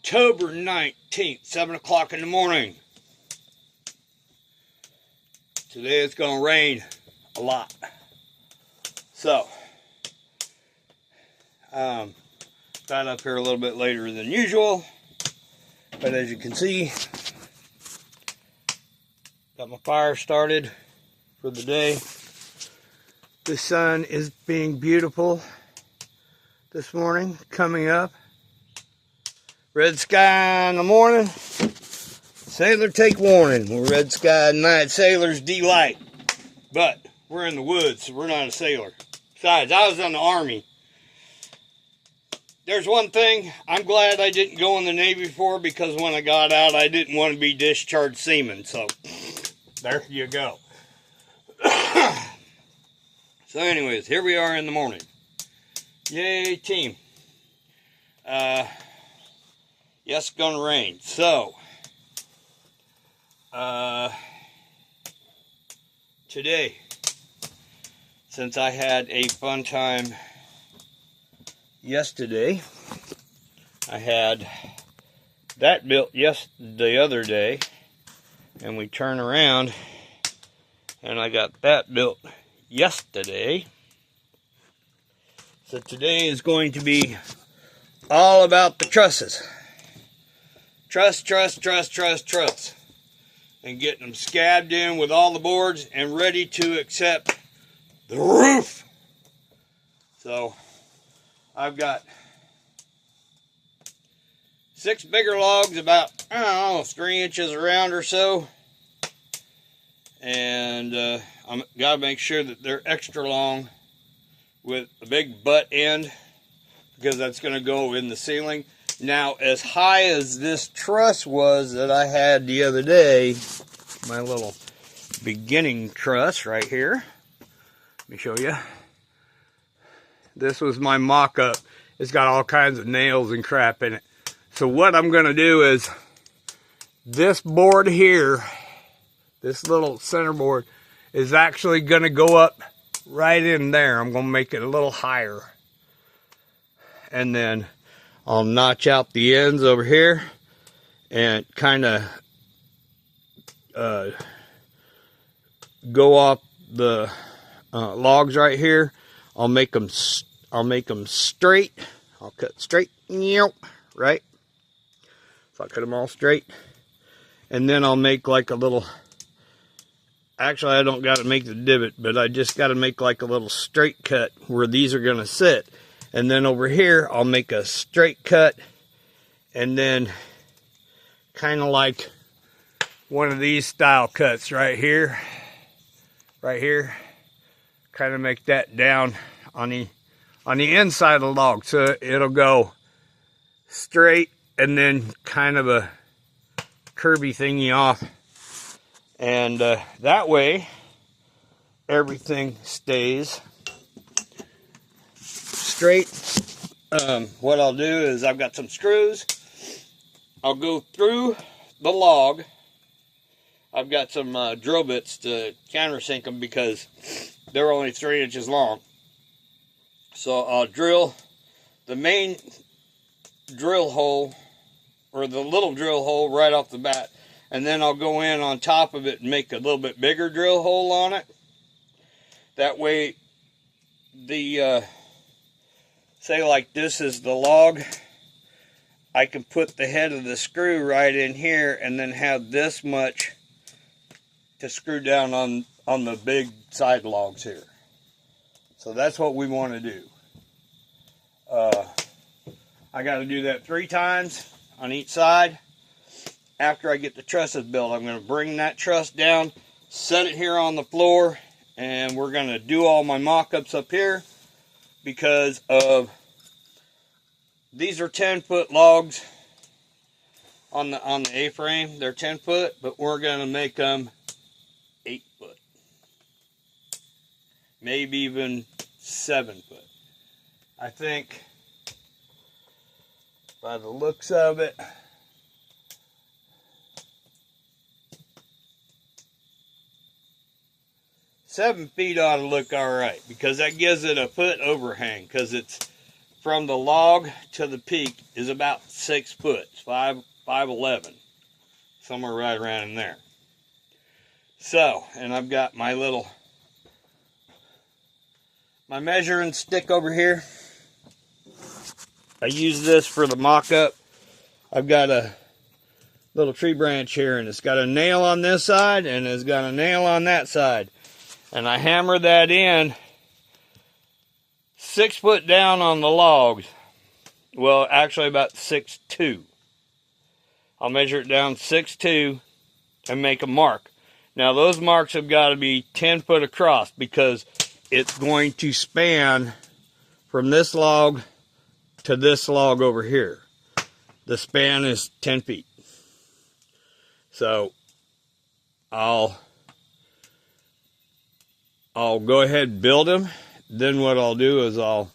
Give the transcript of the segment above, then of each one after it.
October 19th, 7 o'clock in the morning. Today it's going to rain a lot. So, got up here a little bit later than usual. But as you can see, got my fire started for the day. The sun is being beautiful this morning, coming up. Red sky in the morning, sailor take warning. We're red sky at night, sailor's delight. But we're in the woods, so we're not a sailor. Besides, I was in the Army. There's one thing I'm glad I didn't go in the Navy for, because when I got out, I didn't want to be discharged seaman. So, there you go. So anyways, here we are in the morning. Yay, team. Yes, it's gonna rain. So, today, since I had a fun time yesterday, I had that built the other day, and we turn around, and I got that built yesterday. So today is going to be all about the trusses. Truss, and getting them scabbed in with all the boards and ready to accept the roof. So I've got 6 bigger logs, about, I don't know, 3 inches around or so. And I'm gotta make sure that they're extra long with a big butt end, because that's gonna go in the ceiling. Now, as high as this truss was that I had the other day, my little beginning truss right here, let me show you. This was my mock-up. It's got all kinds of nails and crap in it. So what I'm going to do is, this board here, this little center board, is actually going to go up right in there. I'm going to make it a little higher. And then I'll notch out the ends over here and kind of go off the logs right here. I'll make them straight. I'll cut straight, right? So I'll cut them all straight, and then I'll make like a little. Actually, I don't got to make the divot, but I just got to make like a little straight cut where these are going to sit. And then over here, I'll make a straight cut, and then kind of like one of these style cuts right here. Kind of make that down on the inside of the log, so it'll go straight and then kind of a curvy thingy off. And that way, everything stays straight. What I'll do is, I've got some screws. I'll go through the log. I've got some drill bits to countersink them, because they're only 3 inches long. So I'll drill the main drill hole, or the little drill hole, right off the bat. And then I'll go in on top of it and make a little bit bigger drill hole on it. That way, say like this is the log, I can put the head of the screw right in here, and then have this much to screw down on the big side logs here. So that's what we want to do. I got to do that 3 times on each side. After I get the trusses built, I'm going to bring that truss down, set it here on the floor, and we're going to do all my mock-ups up here, because of these are 10-foot logs on the A-frame. They're 10 foot, but we're going to make them 8 foot, maybe even 7 foot. I think, by the looks of it, $7 feet ought to look all right, because that gives it a foot overhang, because it's from the log to the peak is about 6 foot, 5'11", somewhere right around in there. So, and I've got my measuring stick over here. I use this for the mock-up. I've got a little tree branch here, and it's got a nail on this side, and it's got a nail on that side. And I hammer that in 6 foot down on the logs. Well, actually about 6'2". I'll measure it down 6'2" and make a mark. Now those marks have got to be 10 foot across because it's going to span from this log to this log over here. The span is 10 feet. So I'll go ahead and build them. Then what I'll do is I'll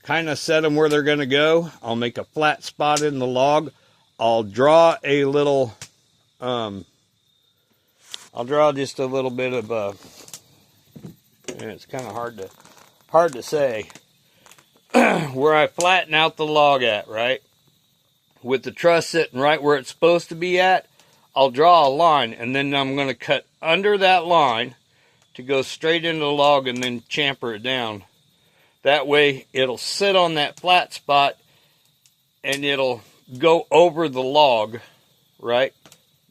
kind of set them where they're going to go. I'll make a flat spot in the log. I'll draw a little, I'll draw just a little bit of, and it's kind of hard to say, where I flatten out the log at, right? With the truss sitting right where it's supposed to be at, I'll draw a line, and then I'm going to cut under that line to go straight into the log and then chamfer it down. That way it'll sit on that flat spot and it'll go over the log, right?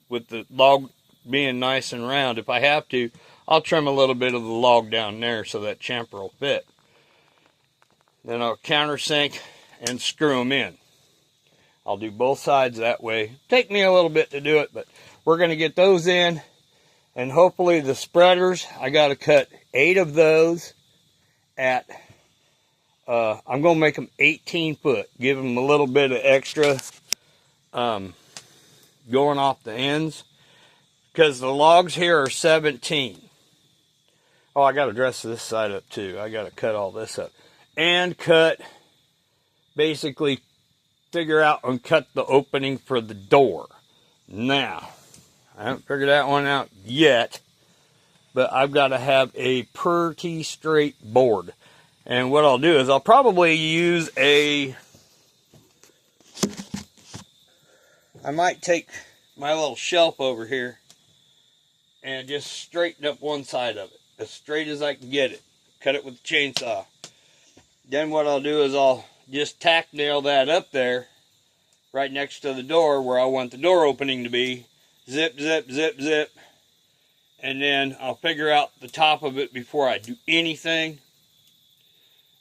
With the log being nice and round. If I have to, I'll trim a little bit of the log down there so that chamfer will fit. Then I'll countersink and screw them in. I'll do both sides that way. Take me a little bit to do it, but we're going to get those in. And hopefully the spreaders, I got to cut 8 of those at, I'm going to make them 18 foot. Give them a little bit of extra going off the ends. Because the logs here are 17. Oh, I got to dress this side up too. I got to cut all this up. And basically figure out and cut the opening for the door. Now, I haven't figured that one out yet, but I've got to have a pretty straight board. And what I'll do is I'll probably use I might take my little shelf over here and just straighten up one side of it, as straight as I can get it. Cut it with the chainsaw. Then what I'll do is I'll just tack nail that up there, right next to the door where I want the door opening to be. Zip, zip, zip, zip. And then I'll figure out the top of it before I do anything.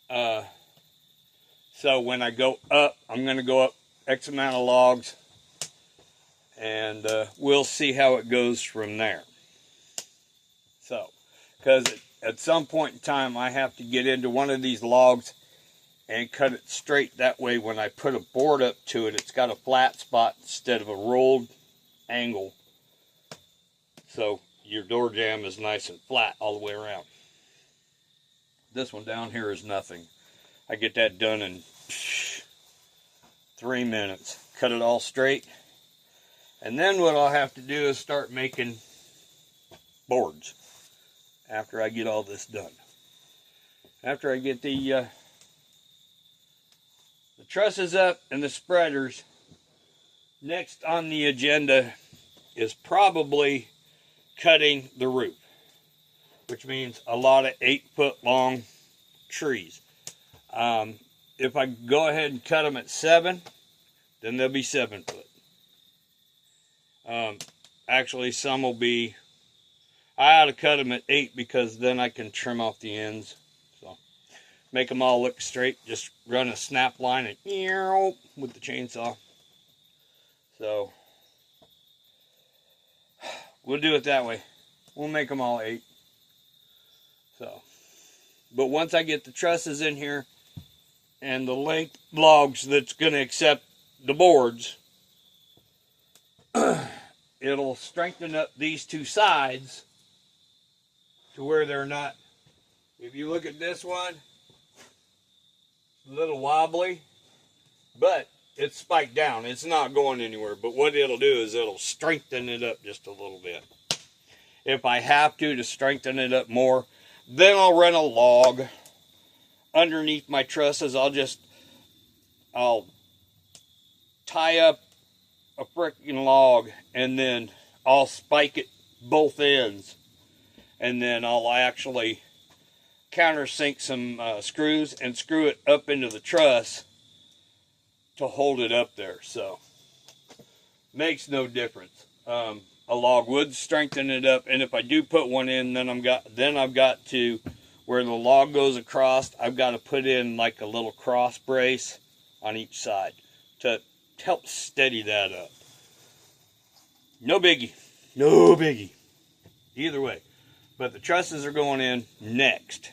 So when I go up, I'm going to go up X amount of logs. And we'll see how it goes from there. So, because at some point in time, I have to get into one of these logs and cut it straight. That way, when I put a board up to it, it's got a flat spot instead of a rolled angle. So your door jamb is nice and flat all the way around. This one down here is nothing. I get that done in 3 minutes. Cut it all straight. And then what I'll have to do is start making boards after I get all this done. After I get the trusses up and the spreaders, next on the agenda is probably cutting the roof, which means a lot of 8-foot long trees. If I go ahead and cut them at 7, then they'll be 7 foot. Actually, some will be, I ought to cut them at 8 because then I can trim off the ends. So make them all look straight. Just run a snap line and with the chainsaw. So we'll do it that way. We'll make them all 8. So, but once I get the trusses in here and the length logs that's going to accept the boards, it'll strengthen up these two sides to where they're not. If you look at this one, it's a little wobbly, but it's spiked down. It's not going anywhere. But what it'll do is it'll strengthen it up just a little bit. If I have to strengthen it up more, then I'll run a log underneath my trusses. I'll just I'll tie up a freaking log, and then I'll spike it both ends, and then I'll actually countersink some screws and screw it up into the truss to hold it up there. So makes no difference. A log would strengthen it up, and if I do put one in, then I've got to, where the log goes across, I've got to put in like a little cross brace on each side to help steady that up. No biggie. No biggie. Either way. But the trusses are going in next.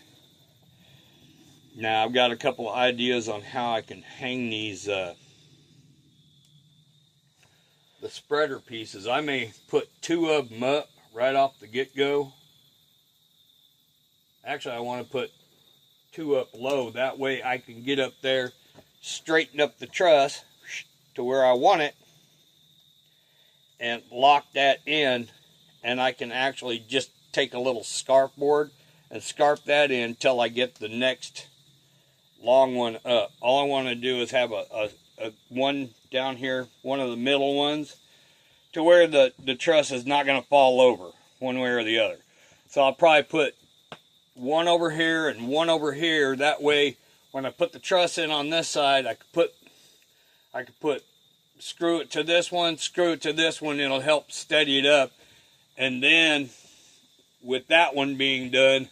Now I've got a couple of ideas on how I can hang these the spreader pieces. I may put 2 of them up right off the get-go. Actually, I want to put 2 up low. That way I can get up there, straighten up the truss to where I want it, and lock that in, and I can actually just take a little scarf board and scarf that in till I get the next long one up. All I want to do is have a one down here, one of the middle ones, to where the truss is not going to fall over one way or the other. So I'll probably put one over here and one over here. That way when I put the truss in on this side, I could put screw it to this one, screw it to this one. It'll help steady it up. And then with that one being done,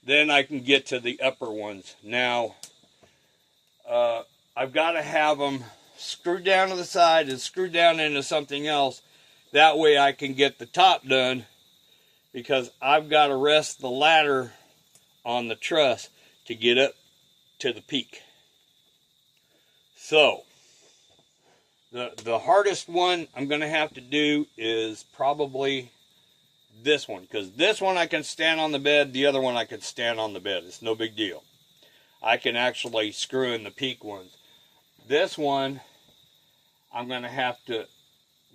then I can get to the upper ones. Now I've got to have them screwed down to the side and screwed down into something else. That way I can get the top done, because I've got to rest the ladder on the truss to get up to the peak. So the hardest one I'm going to have to do is probably this one, because this one I can stand on the bed, the other one I can stand on the bed. It's no big deal. I can actually screw in the peak ones. This one I'm going to have to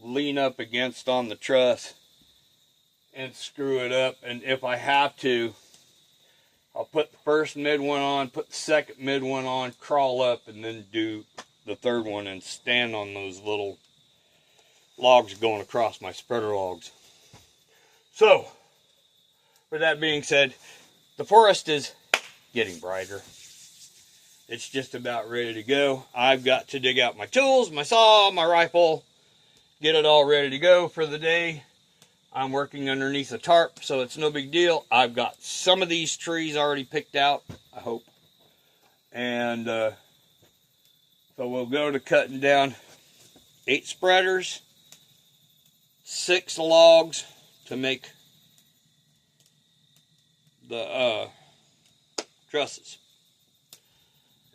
lean up against on the truss and screw it up, and if I have to, I'll put the first mid one on, put the second mid one on, crawl up, and then do the third one and stand on those little logs going across my spreader logs. So, with that being said, the forest is getting brighter. It's just about ready to go. I've got to dig out my tools, my saw, my rifle, get it all ready to go for the day. I'm working underneath a tarp, so it's no big deal. I've got some of these trees already picked out, I hope. And so we'll go to cutting down 8 spreaders, 6 logs to make the trusses.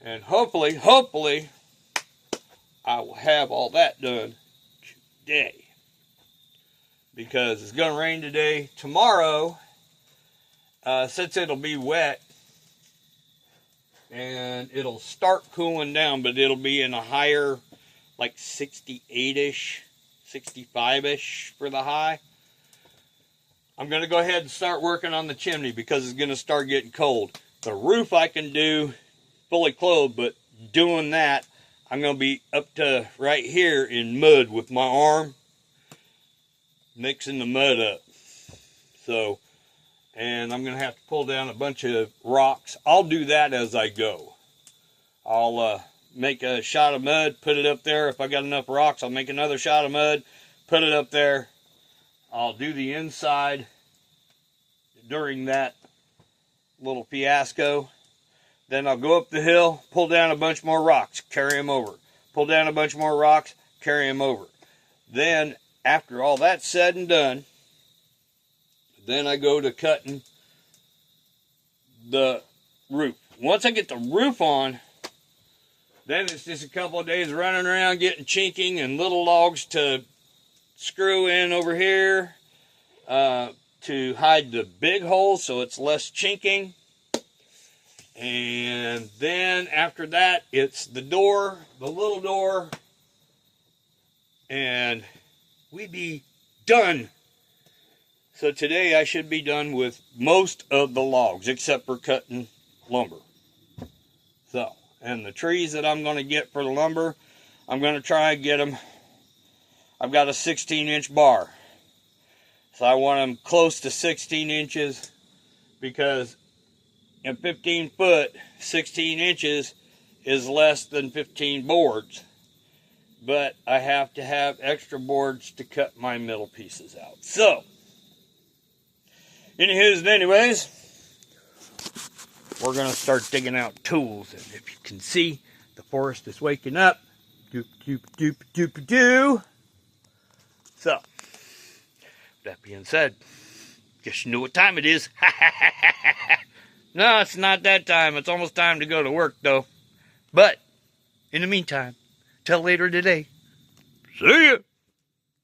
And hopefully, I will have all that done today. Because it's going to rain today. Tomorrow, since it'll be wet, and it'll start cooling down, but it'll be in a higher, like 68-ish, 65-ish for the high. I'm going to go ahead and start working on the chimney, because it's going to start getting cold. The roof I can do fully clothed, but doing that, I'm going to be up to right here in mud with my arm, mixing the mud up. So, and I'm going to have to pull down a bunch of rocks. I'll do that as I go. I'll make a shot of mud, put it up there. If I got enough rocks, I'll make another shot of mud, put it up there. I'll do the inside during that little fiasco. Then I'll go up the hill, pull down a bunch more rocks, carry them over. Pull down a bunch more rocks, carry them over. Then, after all that's said and done, then I go to cutting the roof. Once I get the roof on, then it's just a couple of days running around getting chinking and little logs to screw in over here to hide the big holes so it's less chinking. And then after that, it's the door, the little door, and we be done. So today I should be done with most of the logs, except for cutting lumber. So, And the trees that I'm going to get for the lumber, I'm going to try and get them. I've got a 16-inch bar. So I want them close to 16 inches because in 15 foot, 16 inches is less than 15 boards. But I have to have extra boards to cut my middle pieces out. So, anywho's and anyways, we're going to start digging out tools. And if you can see, the forest is waking up. Doop, doop, doop, doop, doo. So, that being said, guess you know what time it is. No, it's not that time. It's almost time to go to work, though. But, in the meantime, till later today. See ya!